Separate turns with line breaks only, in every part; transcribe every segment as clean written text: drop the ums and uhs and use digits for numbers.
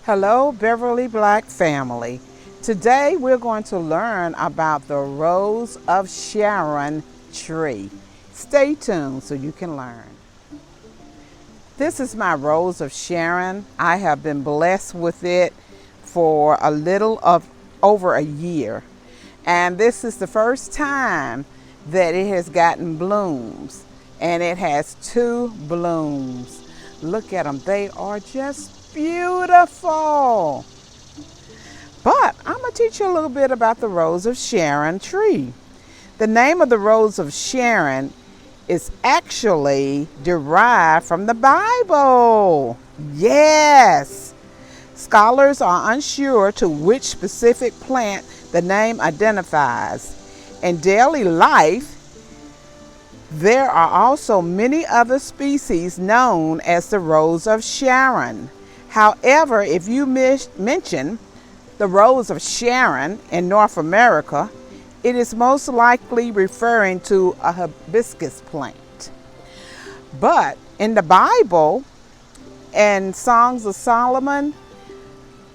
Hello, Beverly Black family. Today we're going to learn about the Rose of Sharon tree. Stay tuned so you can learn. This is my Rose of Sharon. I have been blessed with it for a little of over a year. And this is the first time that it has gotten blooms. And it has 2 blooms. Look at them. They are just beautiful. But I'm going to teach you a little bit about the Rose of Sharon tree. The name of the Rose of Sharon is actually derived from the Bible. Yes. Scholars are unsure to which specific plant the name identifies. In daily life, there are also many other species known as the Rose of Sharon. However, if you mention the Rose of Sharon in North America, it is most likely referring to a hibiscus plant. But in the Bible, in Songs of Solomon,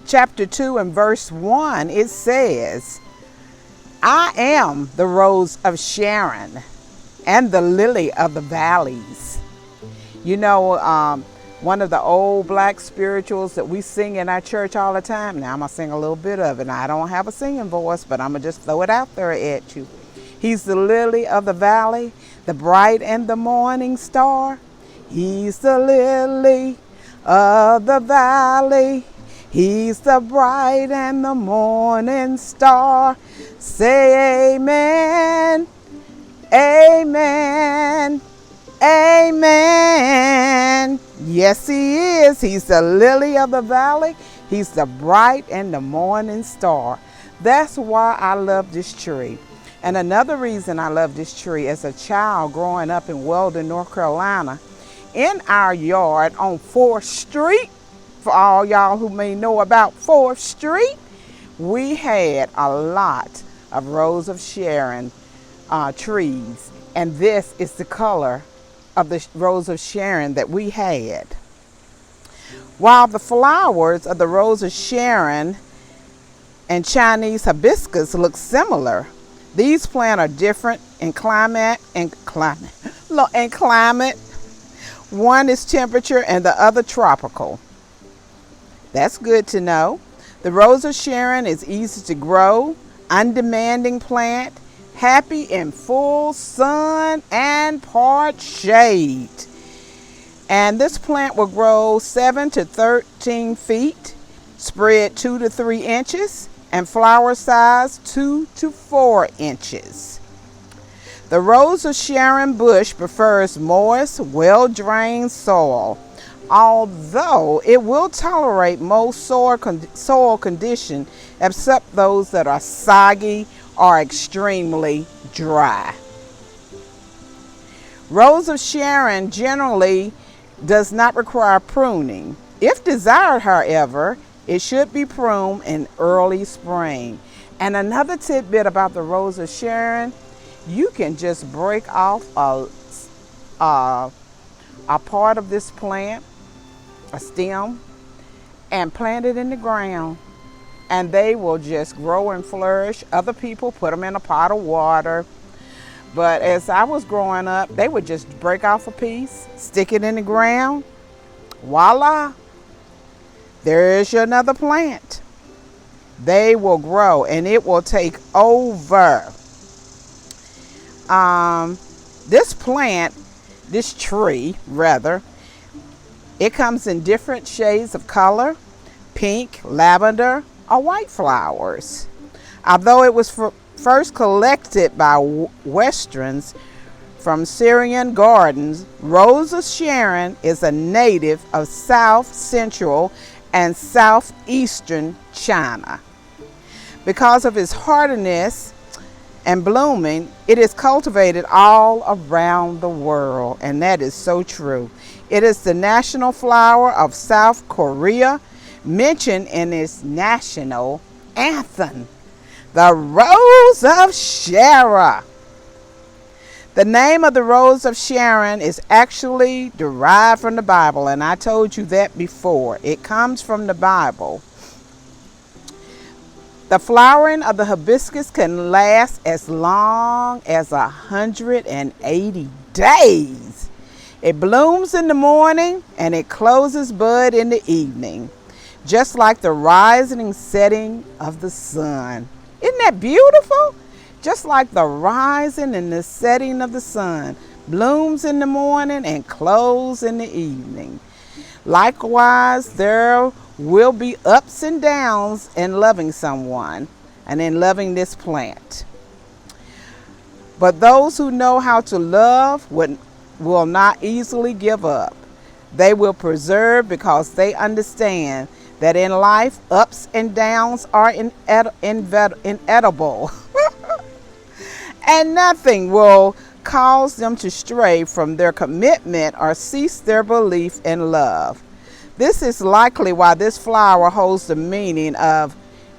chapter 2 and verse 1, it says, "I am the Rose of Sharon and the lily of the valleys." You know, one of the old black spirituals that we sing in our church all the time. Now I'm going to sing a little bit of it. Now, I don't have a singing voice, but I'm going to just throw it out there at you. He's the lily of the valley, the bright and the morning star. He's the lily of the valley. He's the bright and the morning star. Say amen. Amen. Amen. Yes, he is. He's the lily of the valley. He's the bright and the morning star. That's why I love this tree. And another reason I love this tree, as a child growing up in Weldon, North Carolina, in our yard on 4th Street, for all y'all who may know about 4th Street, we had a lot of Rose of Sharon trees. And this is the color of the Rose of Sharon that we had. While the flowers of the Rose of Sharon and Chinese hibiscus look similar, these plants are different in climate. One is temperature and the other tropical. That's good to know. The Rose of Sharon is easy to grow, undemanding plant, happy in full sun and part shade. And this plant will grow 7 to 13 feet, spread 2 to 3 inches, and flower size 2 to 4 inches. The Rose of Sharon bush prefers moist, well-drained soil, although it will tolerate most soil conditions except those that are soggy or extremely dry. Rose of Sharon generally does not require pruning. If desired, however, it should be pruned in early spring. And another tidbit about the Rose of Sharon, you can just break off a part of this plant, a stem, and plant it in the ground. And they will just grow and flourish. Other people put them in a pot of water. But as I was growing up, they would just break off a piece, stick it in the ground. Voila. There is your another plant. They will grow and it will take over. This plant, this tree rather, it comes in different shades of color: pink, lavender, or white flowers. Although it was first collected by Westerns from Syrian gardens, Rose of Sharon is a native of South Central and Southeastern China. Because of its hardiness and blooming, it is cultivated all around the world, and that is so true. It is the national flower of South Korea, mentioned in its national anthem, the Rose of Sharon. The name of the Rose of Sharon is actually derived from the Bible, and I told you that before. It comes from the Bible. The flowering of the hibiscus can last as long as 180 days. It blooms in the morning and it closes bud in the evening, just like the rising and setting of the sun. Isn't that beautiful? Just like the rising and the setting of the sun, blooms in the morning and closes in the evening. Likewise, there will be ups and downs in loving someone and in loving this plant. But those who know how to love will not easily give up. They will persevere because they understand that in life, ups and downs are inevitable. And nothing will cause them to stray from their commitment or cease their belief in love. This is likely why this flower holds the meaning of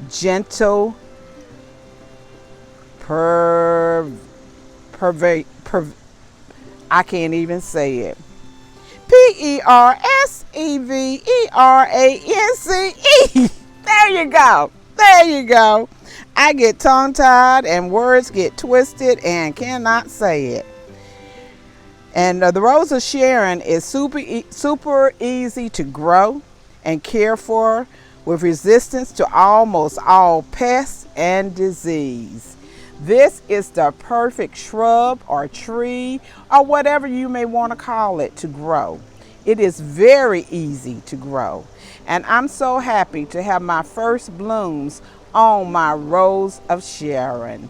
gentle, I can't even say it. PerseverancE. There you go. There you go. I get tongue-tied and words get twisted and cannot say it. And the Rose of Sharon is super easy to grow and care for, with resistance to almost all pests and disease. This is the perfect shrub or tree or whatever you may want to call it to grow. It is very easy to grow. And I'm so happy to have my first blooms on my Rose of Sharon.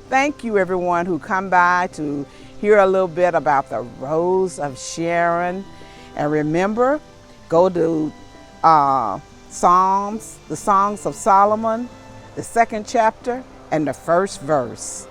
Thank you everyone who come by to hear a little bit about the Rose of Sharon. And remember, go to the Songs of Solomon, the 2nd chapter and the 1st verse.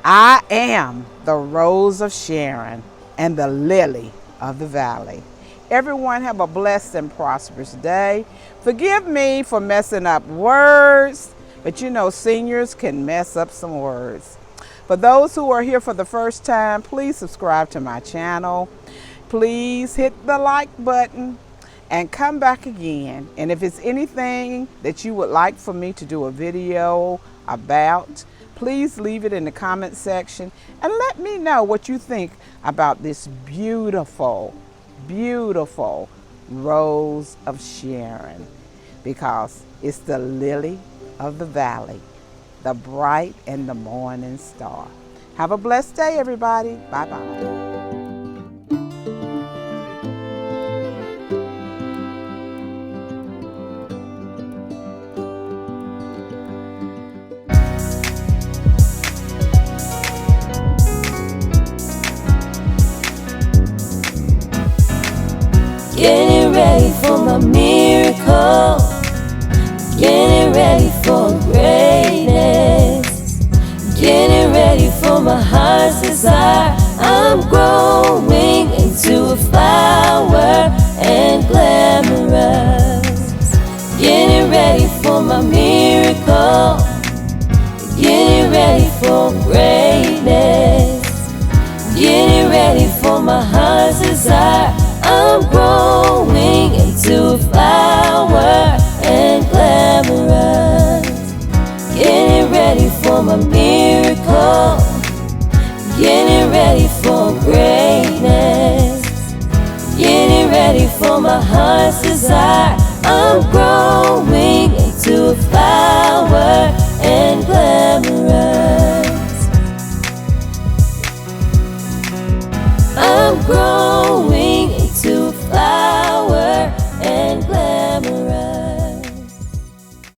I am the Rose of Sharon and the lily of the valley. Everyone have a blessed and prosperous day. Forgive me for messing up words, but you know seniors can mess up some words. For those who are here for the first time, please subscribe to my channel. Please hit the like button and come back again. And if it's anything that you would like for me to do a video about, please leave it in the comment section and let me know what you think about this beautiful, beautiful Rose of Sharon, because it's the lily of the valley, the bright and the morning star. Have a blessed day, everybody. Bye-bye.
Getting ready for my miracle, getting ready for greatness, getting ready for my heart's desire. I'm growing into a flower and glamorous. Getting ready for my miracle, getting ready for greatness, getting ready for my heart's desire. I'm growing into a flower and glamorous. Getting ready for my miracle, getting ready for greatness, getting ready for my heart's desire. I'm growing into a flower and glamorous. I'm growing